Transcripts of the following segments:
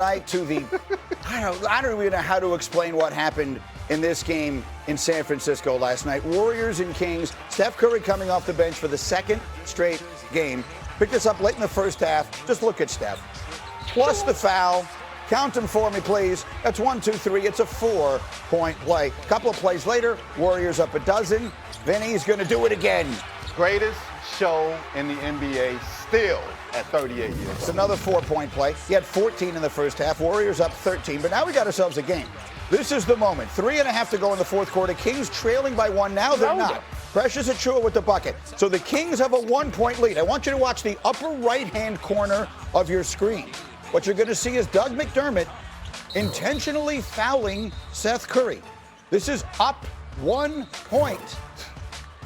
Right to the, I don't even know how to explain what happened in this game in San Francisco last night. Warriors and Kings. Steph Curry coming off the bench for the second straight game. Picked this up late in the first half. Just look at Steph. Plus the foul. Count them for me, please. That's 1, 2, 3. It's a 4-point play. A couple of plays later, Warriors up a dozen. Then he's going to do it again. Greatest show in the NBA still at 38 years. It's another 4-point play. He had 14 in the first half. Warriors up 13, but now we got ourselves a game. This is the moment. 3.5 to go in the fourth quarter. Kings trailing by 1. Now they're not. Precious Achiuwa with the bucket. So the Kings have a 1-point lead. I want you to watch the upper right-hand corner of your screen. What you're going to see is Doug McDermott intentionally fouling Seth Curry. This is up 1 point.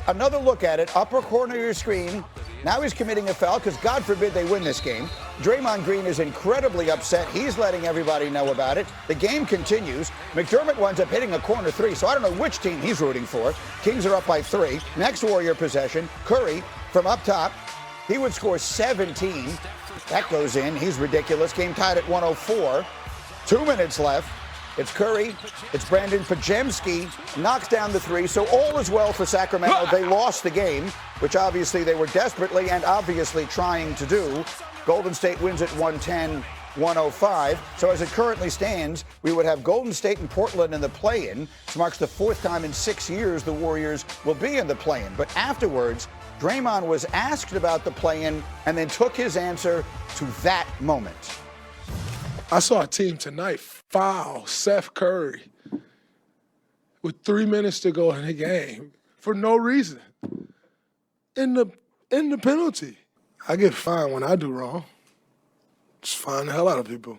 Another look at it, upper corner of your screen. Now he's committing a foul because God forbid they win this game. Draymond Green is incredibly upset. He's letting everybody know about it. The game continues. McDermott winds up hitting a corner 3, so I don't know which team he's rooting for. Kings are up by 3. Next Warrior possession, Curry from up top. He would score 17. That goes in. He's ridiculous. Game tied at 104. 2 minutes left. It's Curry. It's Brandon Pajemski. Knocks down the 3. So all is well for Sacramento. They lost the game, which obviously they were desperately and obviously trying to do. Golden State wins at 110-105. So as it currently stands, we would have Golden State and Portland in the play-in. This marks the 4th time in 6 years the Warriors will be in the play-in. But afterwards, Draymond was asked about the play-in and then took his answer to that moment. I saw a team tonight foul Seth Curry with 3 minutes to go in the game for no reason. In the penalty. I get fined when I do wrong. Just fine the hell out of people.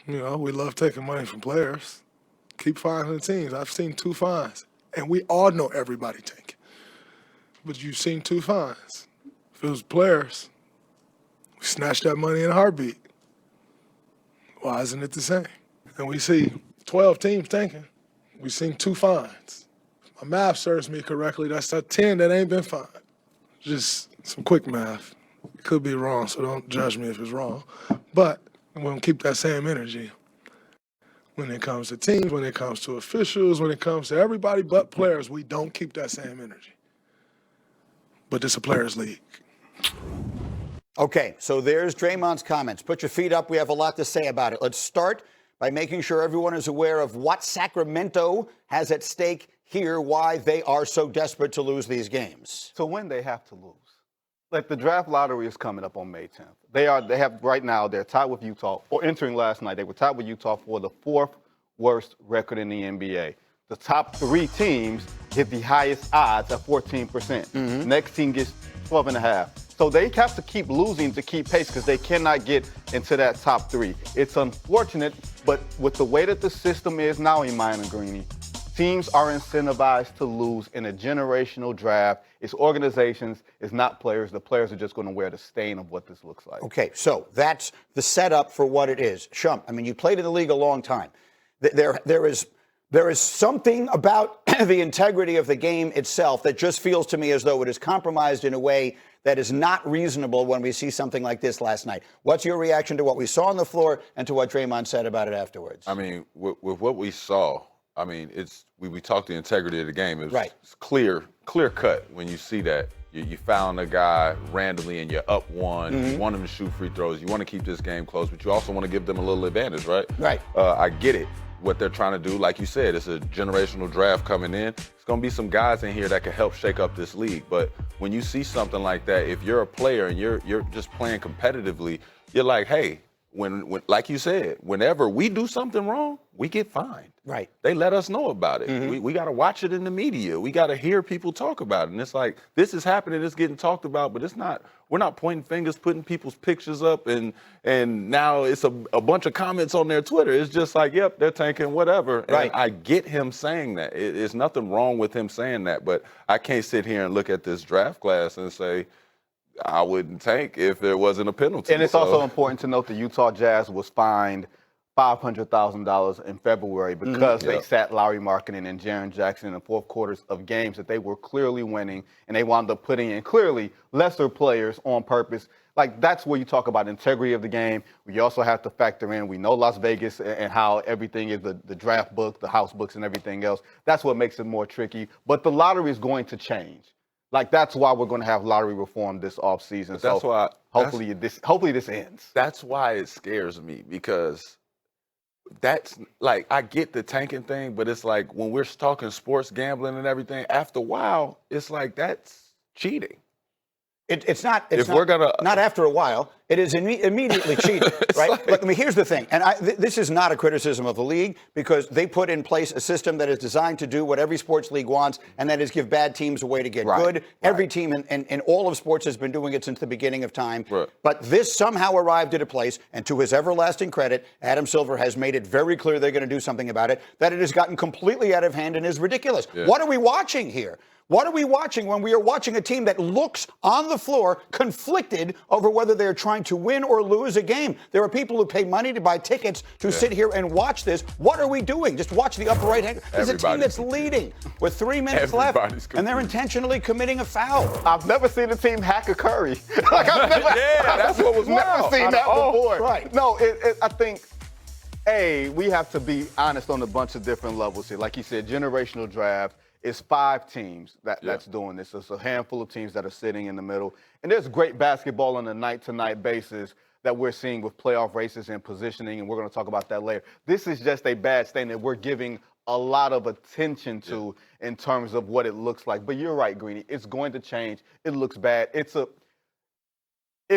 You know, we love taking money from players. Keep fining the teams. I've seen 2 fines. And we all know everybody tanking. But you've seen 2 fines. If it was players, we snatched that money in a heartbeat. Why isn't it the same? And we see 12 teams tanking. We've seen 2 fines. If my math serves me correctly, that's 10 that ain't been fined. Just some quick math. It could be wrong, so don't judge me if it's wrong. But we're going to keep that same energy when it comes to teams, when it comes to officials, when it comes to everybody but players. We don't keep that same energy. But it's a players' league. Okay, so there's Draymond's comments. Put your feet up. We have a lot to say about it. Let's start by making sure everyone is aware of what Sacramento has at stake here, why they are so desperate to lose these games. To win, they have to lose. Like, the draft lottery is coming up on May 10th. They have right now, they're tied with Utah, or entering last night, they were tied with Utah for the 4th worst record in the NBA. The top 3 teams get the highest odds at 14%. Next team gets 12.5%. So they have to keep losing to keep pace because they cannot get into that top 3. It's unfortunate, but with the way that the system is now, Iman and Greeny, teams are incentivized to lose in a generational draft. It's organizations, it's not players. The players are just going to wear the stain of what this looks like. Okay, so that's the setup for what it is. Shump, I mean, you played in the league a long time. There is something about the integrity of the game itself that just feels to me as though it is compromised in a way that is not reasonable when we see something like this last night. What's your reaction to what we saw on the floor and to what Draymond said about it afterwards? I mean, with what we saw, I mean, we talked the integrity of the game. It was It's clear cut when you see that. You found a guy randomly and you're up 1. You want him to shoot free throws. You want to keep this game close, but you also want to give them a little advantage, right? Right. I get it. What they're trying to do, like you said, it's a generational draft coming in. It's going to be some guys in here that can help shake up this league. But when you see something like that, if you're a player and you're just playing competitively, you're like, hey, when like you said, whenever we do something wrong, we get fined. Right. They let us know about it. We got to watch it in the media. We got to hear people talk about it. And it's like, this is happening, it's getting talked about, but we're not pointing fingers, putting people's pictures up, and now it's a bunch of comments on their Twitter. It's just like, yep, they're tanking, whatever. Right. And I get him saying that. There's nothing wrong with him saying that, but I can't sit here and look at this draft class and say, I wouldn't tank if there wasn't a penalty. And it's also important to note the Utah Jazz was fined $500,000 in February because they sat Lauri Markkanen and Jaren Jackson in the 4th quarters of games that they were clearly winning, and they wound up putting in clearly lesser players on purpose. Like, that's where you talk about integrity of the game. We also have to factor in, we know Las Vegas and how everything is, the draft book, the house books, and everything else. That's what makes it more tricky. But the lottery is going to change. Like, that's why we're going to have lottery reform this offseason. That's why hopefully this ends. That's why it scares me, because that's like, I get the tanking thing, but it's like when we're talking sports gambling and everything, after a while, it's like that's cheating. It's not not after a while. It is immediately cheating, right? Like, Look, I mean, here's the thing, and this is not a criticism of the league, because they put in place a system that is designed to do what every sports league wants, and that is give bad teams a way to get good. Every team in all of sports has been doing it since the beginning of time. Right. But this somehow arrived at a place, and to his everlasting credit, Adam Silver has made it very clear they're going to do something about it, that it has gotten completely out of hand and is ridiculous. Yeah. What are we watching here? What are we watching when we are watching a team that looks on the floor conflicted over whether they're trying to win or lose a game? There are people who pay money to buy tickets to sit here and watch this. What are we doing? Just watch the upper right hand. There's a team that's leading with 3 minutes left, and they're intentionally committing a foul. I've never seen a team hack a Curry. Like, I've never, that's what was never seen that before. Right. No, I think, we have to be honest on a bunch of different levels here. Like you said, generational draft. It's 5 teams that's doing this. It's a handful of teams that are sitting in the middle. And there's great basketball on a night-to-night basis that we're seeing with playoff races and positioning, and we're going to talk about that later. This is just a bad stain that we're giving a lot of attention to in terms of what it looks like. But you're right, Greeny. It's going to change. It looks bad. If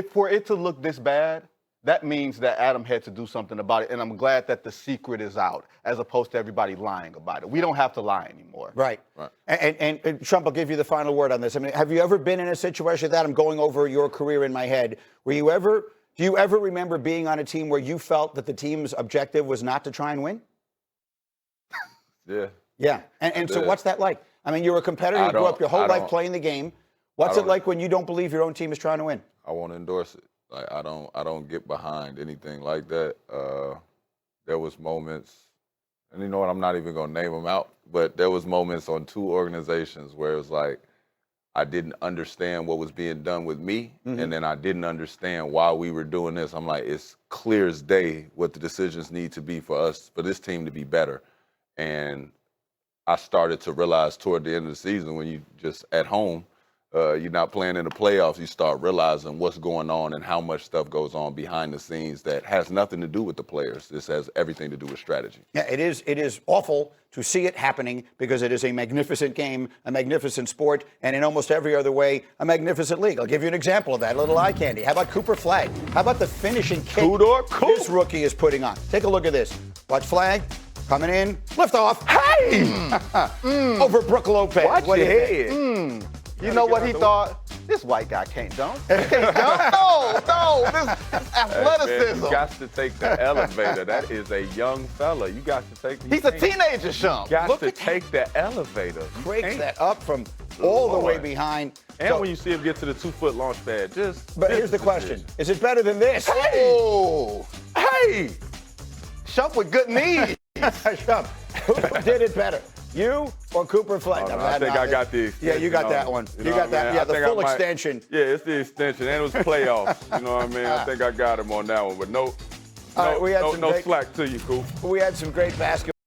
for it to look this bad, that means that Adam had to do something about it, and I'm glad that the secret is out, as opposed to everybody lying about it. We don't have to lie anymore. Right. And Trump, I'll give you the final word on this. I mean, have you ever been in a situation that I'm going over your career in my head? Do you ever remember being on a team where you felt that the team's objective was not to try and win? Yeah. Yeah. And so what's that like? I mean, you're a competitor. You grew up your whole life playing the game. What's it like when you don't believe your own team is trying to win? I won't endorse it. Like, I don't get behind anything like that. There was moments, and you know what, I'm not even gonna name them out, but there was moments on 2 organizations where it was like, I didn't understand what was being done with me, and then I didn't understand why we were doing this. I'm like, it's clear as day what the decisions need to be for this team to be better. And I started to realize toward the end of the season, when you just at home, you're not playing in the playoffs, you start realizing what's going on and how much stuff goes on behind the scenes that has nothing to do with the players. This has everything to do with strategy. Yeah, it is awful to see it happening, because it is a magnificent game, a magnificent sport, and in almost every other way, a magnificent league. I'll give you an example of that, a little eye candy. How about Cooper Flagg? How about the finishing kick this rookie is putting on? Take a look at this. Watch Flagg. Coming in, lift off. Hey! Over Brooke Lopez. Watch what your do you head. think? You know what he thought? This white guy can't dunk. He can't dunk. No, this athleticism. Man, you got to take the elevator. That is a young fella. You got to take. He's a teenager, Shump. You got to take the elevator. Breaks that up from all the way behind. And when you see him get to the 2-foot launch pad, But here's the question: is it better than this? Oh, hey, Shump with good knees. Shump, who did it better? You or Cooper Flagg? Oh, no, I think I got the extension. Yeah, you got that one. You got that. Yeah, the full extension. Yeah, it's the extension, and it was playoffs. You know what I mean? I think I got him on that one, but no slack to you, Coop. We had some great basketball.